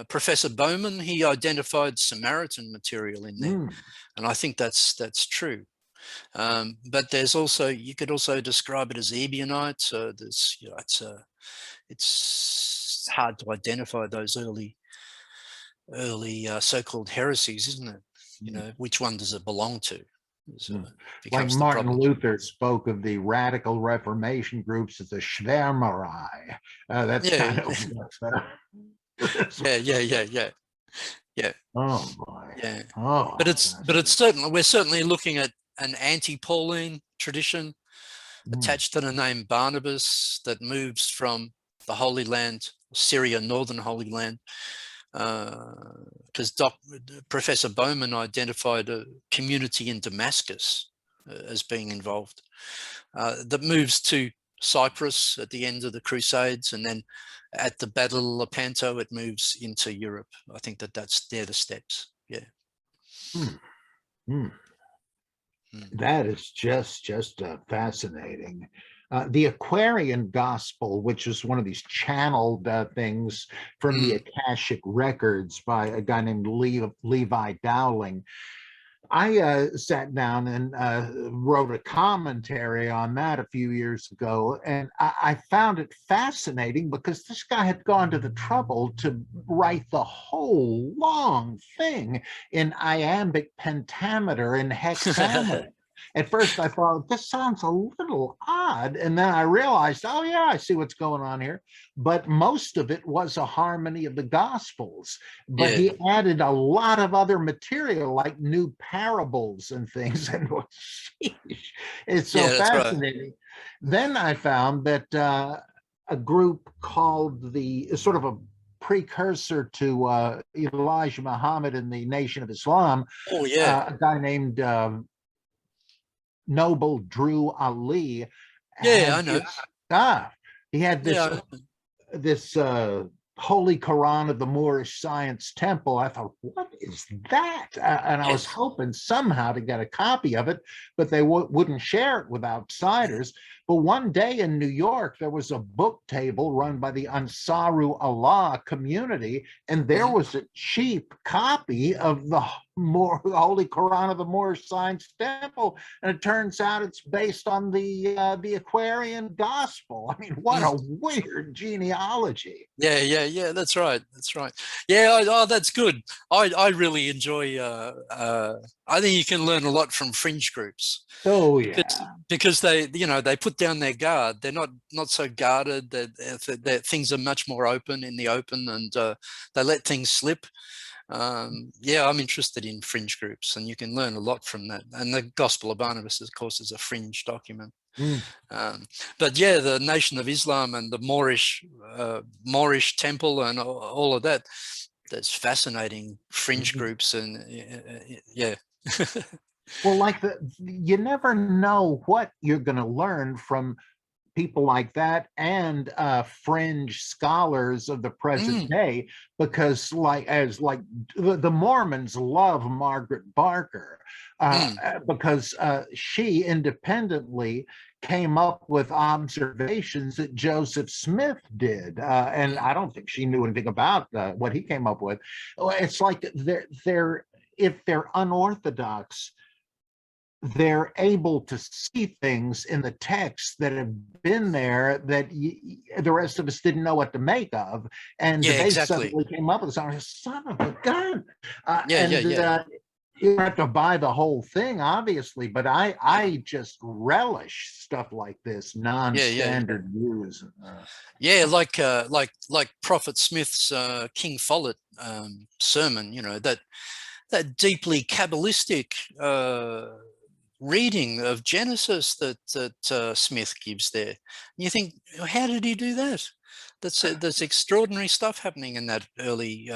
Professor Bowman, he identified Samaritan material in there, and I think that's true. But there's also, you could also describe it as Ebionite. So there's, it's hard to identify those early so-called heresies, isn't it? Which one does it belong to? Like Martin Luther spoke of the radical Reformation groups as the Schwärmerei. That's kind of yeah. Oh boy. Yeah. Oh, but it's certainly, we're certainly looking at an anti-Pauline tradition attached to the name Barnabas that moves from the Holy Land, Syria, northern Holy Land, because Professor Bowman identified a community in Damascus as being involved, that moves to Cyprus at the end of the Crusades, and then at the Battle of Lepanto, it moves into Europe. I think they're the steps. Yeah. That is just fascinating. The Aquarian Gospel, which is one of these channeled things from the Akashic records by a guy named Levi Dowling. I sat down and wrote a commentary on that a few years ago, and I found it fascinating because this guy had gone to the trouble to write the whole long thing in iambic pentameter and hexameter. At first, I thought, this sounds a little odd. And then I realized, oh, yeah, I see what's going on here. But most of it was a harmony of the Gospels. But he added a lot of other material, like new parables and things. And it's so fascinating. Right. Then I found that a group called the sort of a precursor to Elijah Muhammad and the Nation of Islam, a guy named Noble Drew Ali. I know. He had this Holy Quran of the Moorish Science Temple. I thought, what is that? And I was hoping somehow to get a copy of it, but they wouldn't share it with outsiders. But one day in New York, there was a book table run by the Ansaru Allah community, and there was a cheap copy of the Holy Quran of the Moorish Science Temple, and it turns out it's based on the Aquarian Gospel. I mean, what a weird genealogy. Yeah, that's right. Yeah, that's good. I really enjoy, I think you can learn a lot from fringe groups. Oh, yeah. Because they put down their guard. They're not so guarded. That things are much more open in the open, and they let things slip. I'm interested in fringe groups, and you can learn a lot from that. And the Gospel of Barnabas, of course, is a fringe document. But yeah, the Nation of Islam and the Moorish temple and all of that, that's fascinating fringe groups. And Well, you never know what you're going to learn from people like that and fringe scholars of the present day, because the Mormons love Margaret Barker because she independently came up with observations that Joseph Smith did, and I don't think she knew anything about what he came up with. It's like if they're unorthodox, they're able to see things in the text that have been there that the rest of us didn't know what to make of, and they suddenly came up with something. Son of a gun! You have to buy the whole thing, obviously, but I just relish stuff like this non-standard views. Like Prophet Smith's King Follett sermon. That deeply Kabbalistic reading of Genesis that Smith gives there. And you think, how did he do that? That's extraordinary stuff happening in that early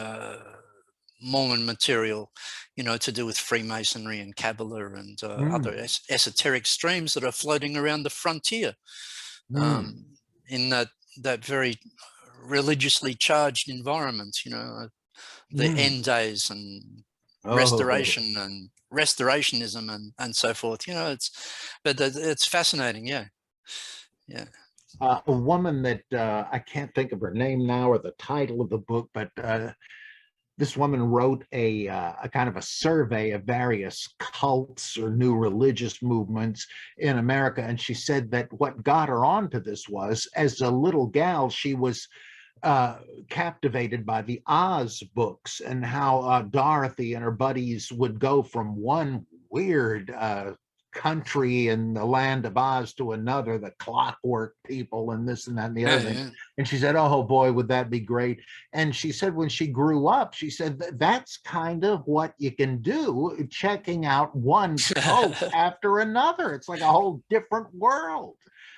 Mormon material, to do with Freemasonry and Kabbalah and other esoteric streams that are floating around the frontier in that very religiously charged environment, the end days and restoration and restorationism and so forth. It's fascinating. A woman that I can't think of her name now or the title of the book, but this woman wrote a kind of a survey of various cults or new religious movements in America, and she said that what got her onto this was, as a little gal, she was captivated by the Oz books and how Dorothy and her buddies would go from one weird country in the land of Oz to another, the clockwork people and this and that and the other thing. And she said, oh boy, would that be great. And she said when she grew up, she said that's kind of what you can do, checking out one cult after another. It's like a whole different world.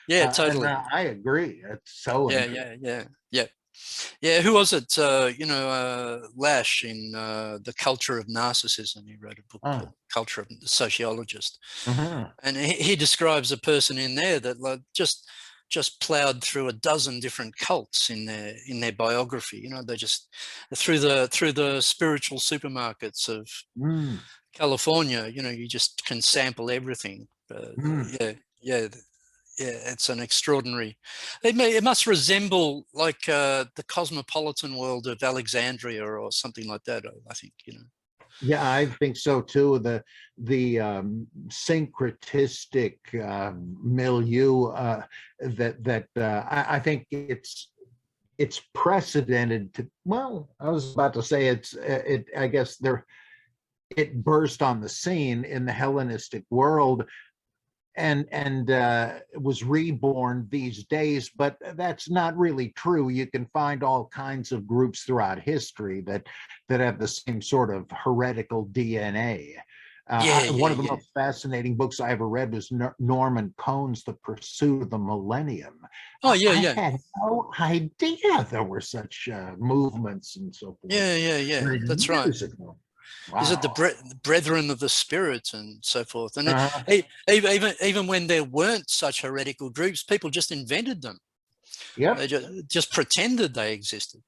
Totally. And, I agree. It's so who was it? Lash in The Culture of Narcissism. He wrote a book called Culture of the Sociologist. And he describes a person in there that just plowed through a dozen different cults in their biography. They just through the spiritual supermarkets of California. You just can sample everything. it's an extraordinary. It must resemble like the cosmopolitan world of Alexandria or something like that. I think, you know. Yeah, I think so too. The syncretistic milieu I think it's precedented to. Well, I was about to say I guess it burst on the scene in the Hellenistic world and was reborn these days, but that's not really true. You can find all kinds of groups throughout history that have the same sort of heretical DNA. One of the most fascinating books I ever read was Norman Cohn's The Pursuit of the Millennium. Oh, I had no idea there were such movements and so forth. Yeah. That's right. Wow. Is it the brethren of the spirit and so forth? And even when there weren't such heretical groups, people just invented them. Yeah, they just pretended they existed.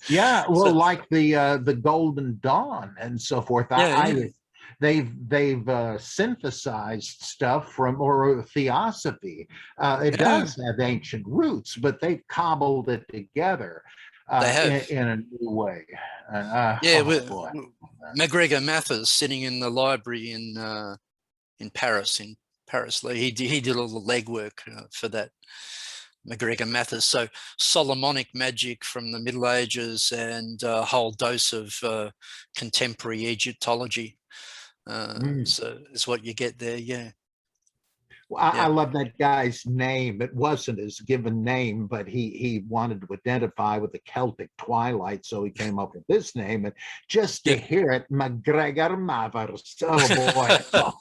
Yeah, well, like the Golden Dawn and so forth. They've synthesized stuff from or theosophy. It does have ancient roots, but they've cobbled it together in a new way. MacGregor Mathers sitting in the library in Paris. He did all the legwork for that. MacGregor Mathers. So Solomonic magic from the Middle Ages and a whole dose of contemporary Egyptology. So it's what you get there. Yeah. Well, I love that guy's name. It wasn't his given name, but he wanted to identify with the Celtic twilight, so he came up with this name. And just to hear it, MacGregor Mathers. Oh boy, so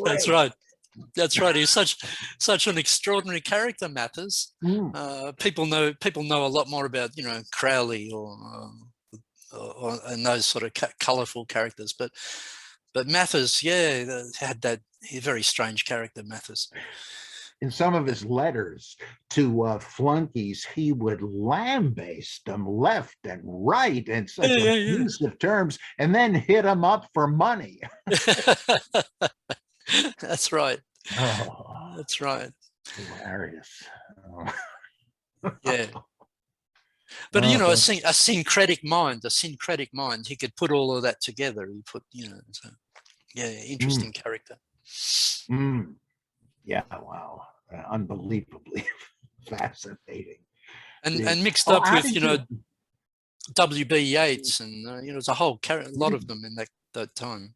that's right. That's right. He's such an extraordinary character, Mathers. People know a lot more about Crowley or and those sort of colourful characters, but Mathers, had that very strange character, Mathers. In some of his letters to flunkies, he would lambaste them left and right in such abusive terms, and then hit them up for money. That's right. Oh, that's right. Hilarious. Yeah. But a syncretic mind, he could put all of that together. He put, interesting character. Yeah, wow. Unbelievably fascinating. And mixed up with, W.B. Yeats and, there's a whole lot of them in that time.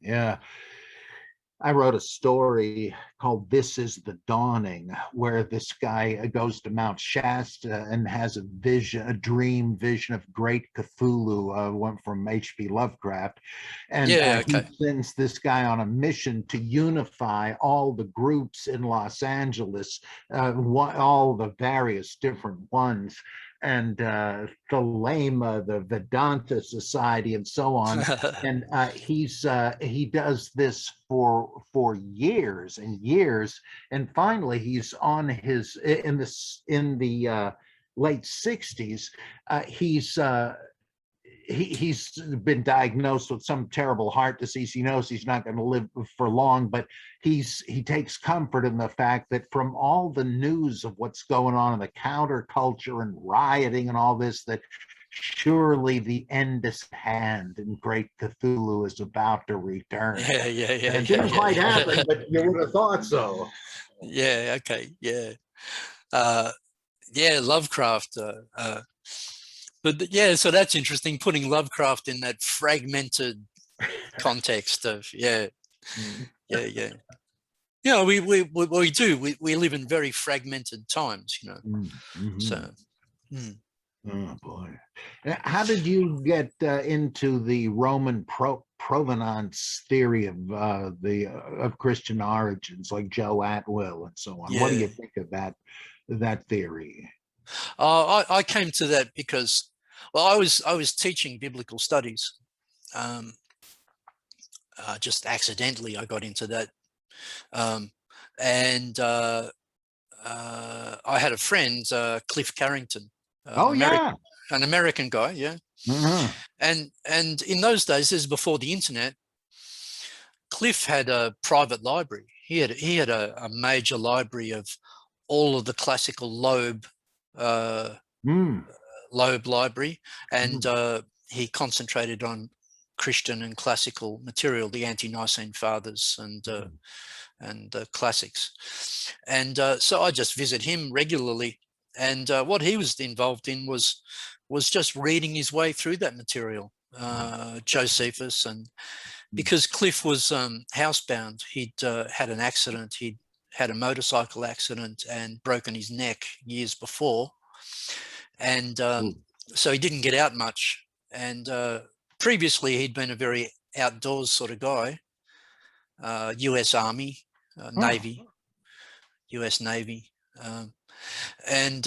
Yeah. I wrote a story called This is the Dawning, where this guy goes to Mount Shasta and has a dream vision of great Cthulhu, one from H.P. Lovecraft. And he sends this guy on a mission to unify all the groups in Los Angeles, all the various different ones, and Thelema, the Vedanta Society, and so on. And he does this for years and years, and finally he's on his in the late 60s. He's been diagnosed with some terrible heart disease. He knows he's not going to live for long, but he takes comfort in the fact that from all the news of what's going on in the counterculture and rioting and all this, that surely the end is at hand and great Cthulhu is about to return. Yeah. And it didn't quite happen, but you would have thought so. Yeah. Okay. Yeah. Lovecraft. But so that's interesting, putting Lovecraft in that fragmented context of we live in very fragmented times, So. Oh boy! How did you get into the Roman provenance theory of Christian origins, like Joe Atwill and so on? What do you think of that theory? I came to that because, I was teaching biblical studies. Just accidentally, I got into that, and I had a friend, Cliff Carrington. An American guy, and in those days, this is before the internet. Cliff had a private library. He had a major library of all of the classical Loeb library, and he concentrated on Christian and classical material, the ante-Nicene Fathers and classics. And so I just visit him regularly, and what he was involved in was just reading his way through that material, Josephus, and because Cliff was housebound, he'd had an accident, he'd had a motorcycle accident and broken his neck years before, and so he didn't get out much, and previously he'd been a very outdoors sort of guy, US Army, Navy, US Navy, and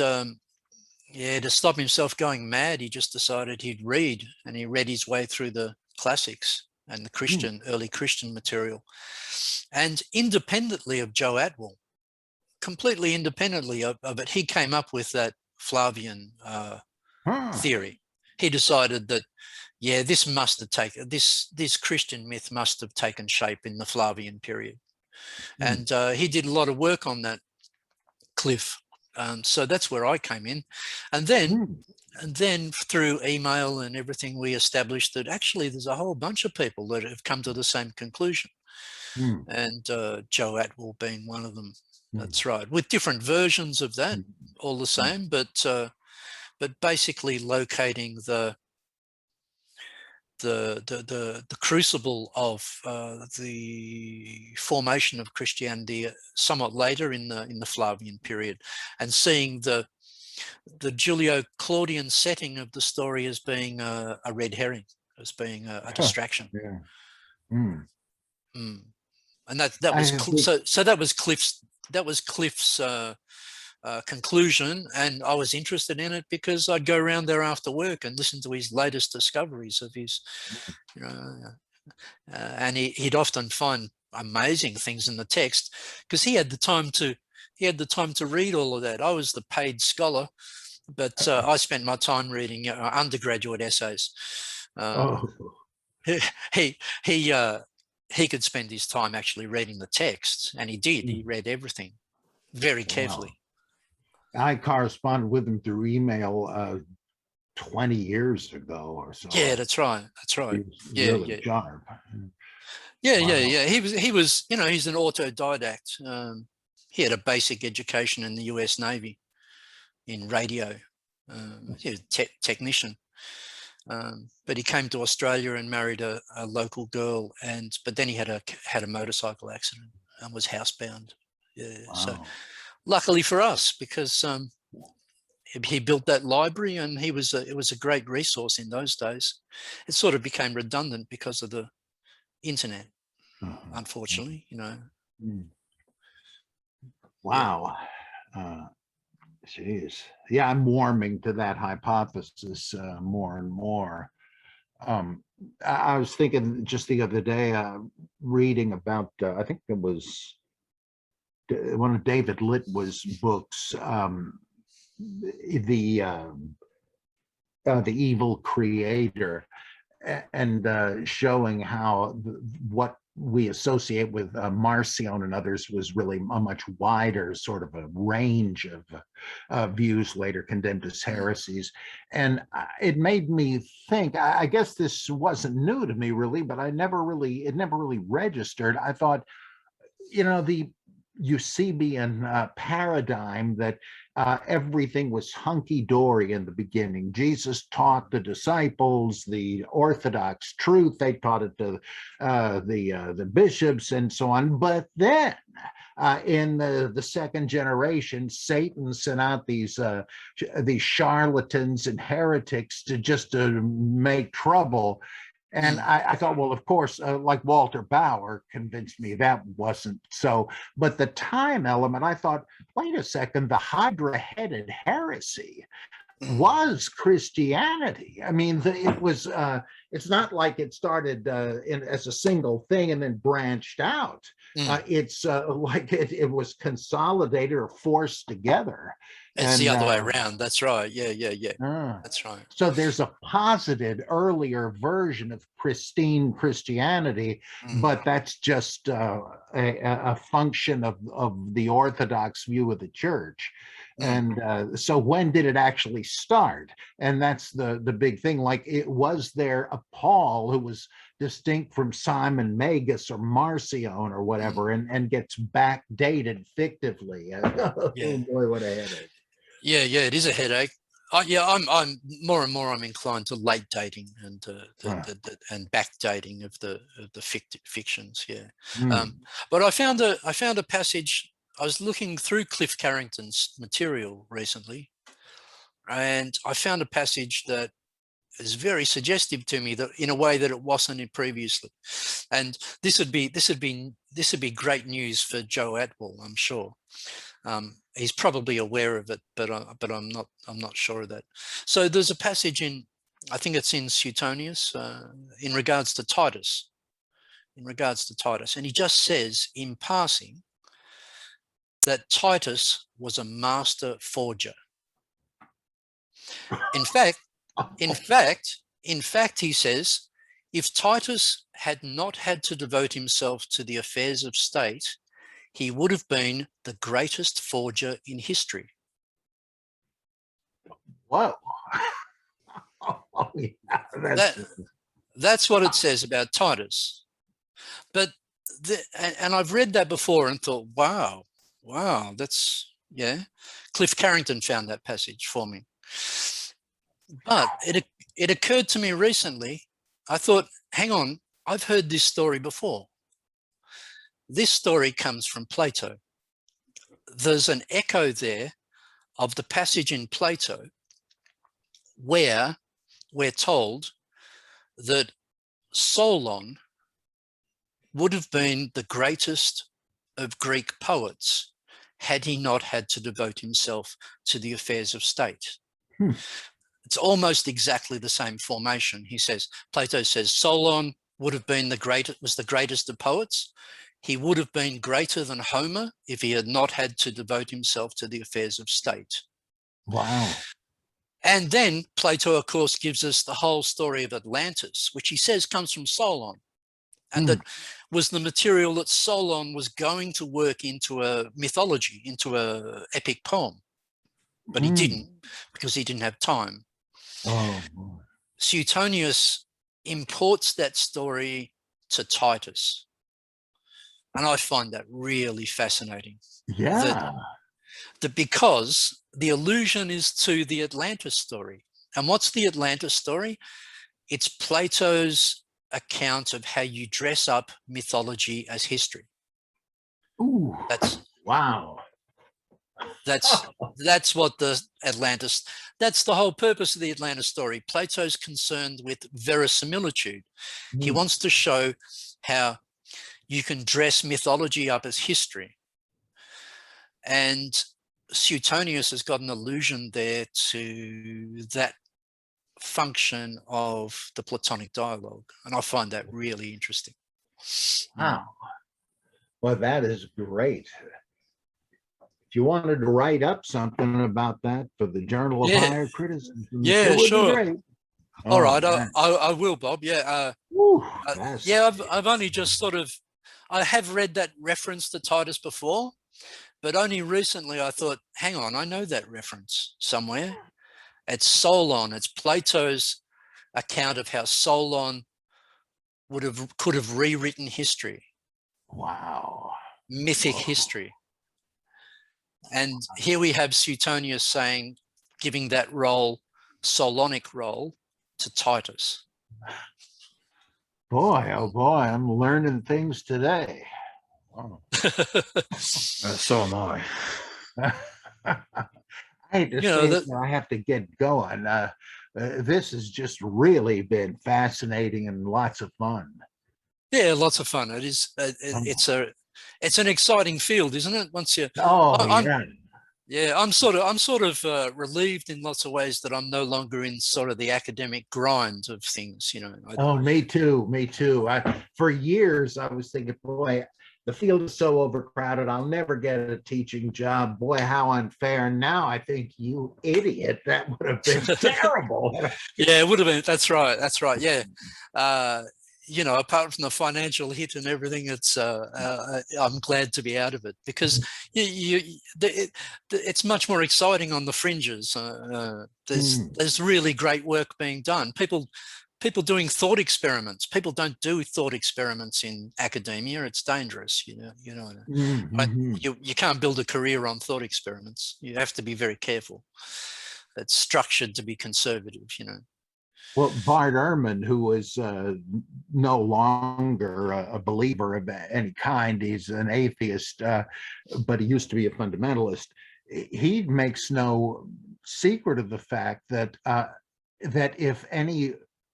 yeah, to stop himself going mad, he just decided he'd read, and he read his way through the classics and the Christian, early Christian material. And independently of Joe Atwill, completely independently of it, he came up with that Flavian theory. He decided that, yeah, this must have taken, this Christian myth must have taken shape in the Flavian period. And he did a lot of work on that, Cliff. So that's where I came in. And then through email and everything, we established that actually there's a whole bunch of people that have come to the same conclusion. And Joe Atwill being one of them. That's right, with different versions of that, all the same, but basically locating the crucible of the formation of Christianity somewhat later in the Flavian period, and seeing the Julio-Claudian setting of the story as being a red herring, as being a distraction. And that was so that was Cliff's conclusion, and I was interested in it because I'd go around there after work and listen to his latest discoveries of his, and he'd often find amazing things in the text because he had the time to read all of that. I was the paid scholar, but I spent my time reading undergraduate essays. He could spend his time actually reading the text, and he did. He read everything very carefully. Wow. I corresponded with him through email 20 years ago or so. Yeah, that's right. That's right. He was really sharp. Yeah. He was, he's an autodidact. He had a basic education in the US Navy in radio. He was a technician. But he came to Australia and married a local girl, but then he had a motorcycle accident and was housebound. Yeah. Wow. So luckily for us, because he built that library, and it was a great resource in those days. It sort of became redundant because of the internet, unfortunately. Wow. Jeez. Yeah, I'm warming to that hypothesis more and more. I was thinking just the other day, reading about, I think it was one of David Litwa's books, the Evil Creator, and showing how what we associate with Marcion and others was really a much wider sort of a range of views later condemned as heresies. And it made me think, I guess this wasn't new to me really, but it never really registered. I thought, the Eusebian paradigm that everything was hunky-dory in the beginning. Jesus taught the disciples the orthodox truth. They taught it to the bishops and so on. But then in the second generation, Satan sent out these charlatans and heretics to make trouble. And I thought, well, of course, like Walter Bauer convinced me that wasn't so. But the time element, I thought, wait a second, the hydra-headed heresy was Christianity. I mean, it was it's not like it started as a single thing and then branched out. It's like it was consolidated or forced together. It's the other way around. That's right. Yeah. That's right. So there's a posited earlier version of pristine Christianity, but that's just a function of the Orthodox view of the church. And so when did it actually start? And that's the big thing. Like, it was there a Paul who was distinct from Simon Magus or Marcion or whatever, and gets backdated fictively. Oh boy, what a headache. Yeah, it is a headache. I'm more and more I'm inclined to late dating and and backdating of the fictions. But I found a passage. I was looking through Cliff Carrington's material recently, and I found a passage that is very suggestive to me, that in a way that it wasn't in previously. And this would be great news for Joe Atwell, I'm sure. He's probably aware of it, but I'm not sure of that. So there's a passage in, I think it's in Suetonius, in regards to Titus, and he just says in passing that Titus was a master forger. In fact, he says, if Titus had not had to devote himself to the affairs of state, he would have been the greatest forger in history. Whoa. That's what it says about Titus. But and I've read that before and thought, wow, that's, Cliff Carrington found that passage for me. But it occurred to me recently, I thought, hang on, I've heard this story before. This story comes from Plato. There's an echo there of the passage in Plato where we're told that Solon would have been the greatest of Greek poets had he not had to devote himself to the affairs of state. It's almost exactly the same formation. He says, Plato says, Solon would have been was the greatest of poets. He would have been greater than Homer if he had not had to devote himself to the affairs of state. Wow. And then Plato, of course, gives us the whole story of Atlantis, which he says comes from Solon. And that was the material that Solon was going to work into a mythology, into a epic poem. But he didn't, because he didn't have time. Oh. Suetonius imports that story to Titus. And I find that really fascinating. Yeah. That because the allusion is to the Atlantis story. And what's the Atlantis story? It's Plato's account of how you dress up mythology as history. Ooh. Wow. That's what the Atlantis, that's the whole purpose of the Atlantis story. Plato's concerned with verisimilitude. He wants to show how you can dress mythology up as history. And Suetonius has got an allusion there to that function of the Platonic dialogue. And I find that really interesting. Wow. Well, that is great. If you wanted to write up something about that for the Journal of Higher Criticism, sure. All right, I will, Bob. I've only just I have read that reference to Titus before, but only recently I thought, hang on, I know that reference somewhere. It's Solon. It's Plato's account of how Solon could have rewritten history. Wow. Mythic history. And here we have Suetonius giving that role, Solonic role, to Titus. Boy, oh boy, I'm learning things today. Oh. So am I. I hate to say I have to get going. This has just really been fascinating and lots of fun. Yeah, lots of fun. It is. It's an exciting field, isn't it? Once you. Yeah, I'm sort of relieved in lots of ways that I'm no longer in sort of the academic grind of things. Oh, me too. Me too. For years, I was thinking, boy, the field is so overcrowded. I'll never get a teaching job. Boy, how unfair. And now I think, you idiot, that would have been terrible. Yeah, it would have been. That's right. That's right. Yeah. Apart from the financial hit and everything, I'm glad to be out of it, because it's much more exciting on the fringes. There's really great work being done. People doing thought experiments. People don't do thought experiments in academia. It's dangerous. You can't build a career on thought experiments. You have to be very careful. It's structured to be conservative. Well, Bart Ehrman, who was no longer a believer of any kind, he's an atheist, but he used to be a fundamentalist. He makes no secret of the fact that if any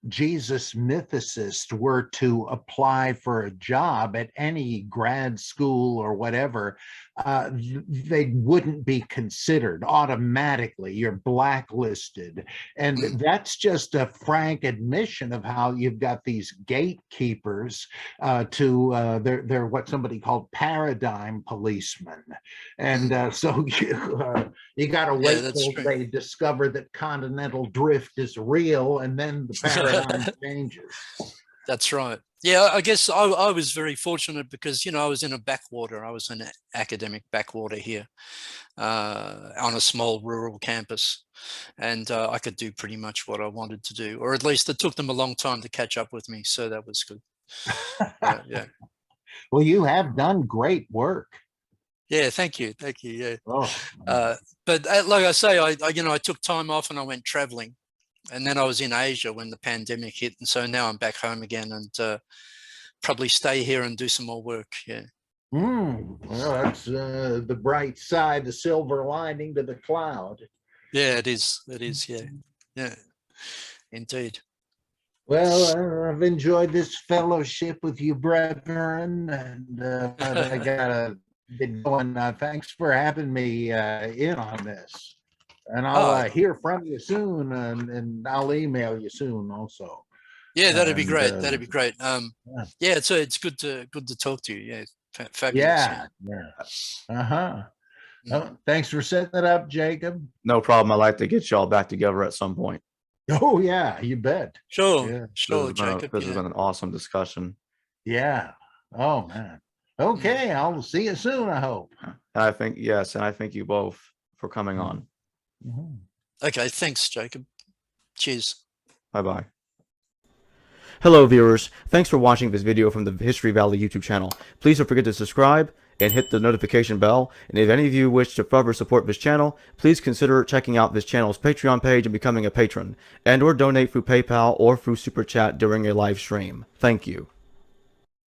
Jesus mythicist were to apply for a job at any grad school or whatever, they wouldn't be considered automatically. You're blacklisted. And that's just a frank admission of how you've got these gatekeepers they're what somebody called paradigm policemen. And so you got to wait till they discover that continental drift is real, and then the paradigm changes. That's right. Yeah, I guess I was very fortunate because, I was in a backwater. I was in an academic backwater here on a small rural campus. And I could do pretty much what I wanted to do, or at least it took them a long time to catch up with me. So that was good. Yeah. Well, you have done great work. Yeah, thank you. Thank you. Yeah. Oh. But like I say, I took time off and I went traveling. And then I was in Asia when the pandemic hit. And so now I'm back home again, and probably stay here and do some more work. Yeah. Well, that's the bright side, the silver lining to the cloud. Yeah, it is. It is. Yeah. Yeah, indeed. Well, I've enjoyed this fellowship with you, brethren, and but I gotta get going. Thanks for having me in on this. And I'll hear from you soon, and I'll email you soon also. Yeah, that'd be great. That'd be great. Yeah, it's good to talk to you. Yeah, fabulous. Yeah. Well, thanks for setting it up, Jacob. No problem. I'd like to get y'all back together at some point. Oh yeah, you bet. Sure, Yeah. sure, Jacob. This has been an awesome discussion. Yeah. Oh man. Okay, I'll see you soon, I hope. I think yes, and I thank you both for coming on. Okay, thanks, Jacob. Cheers. Bye-bye. Hello, viewers. Thanks for watching this video from the History Valley YouTube channel. Please don't forget to subscribe and hit the notification bell. And if any of you wish to further support this channel, please consider checking out this channel's Patreon page and becoming a patron, and/or donate through PayPal or through Super Chat during a live stream. Thank you.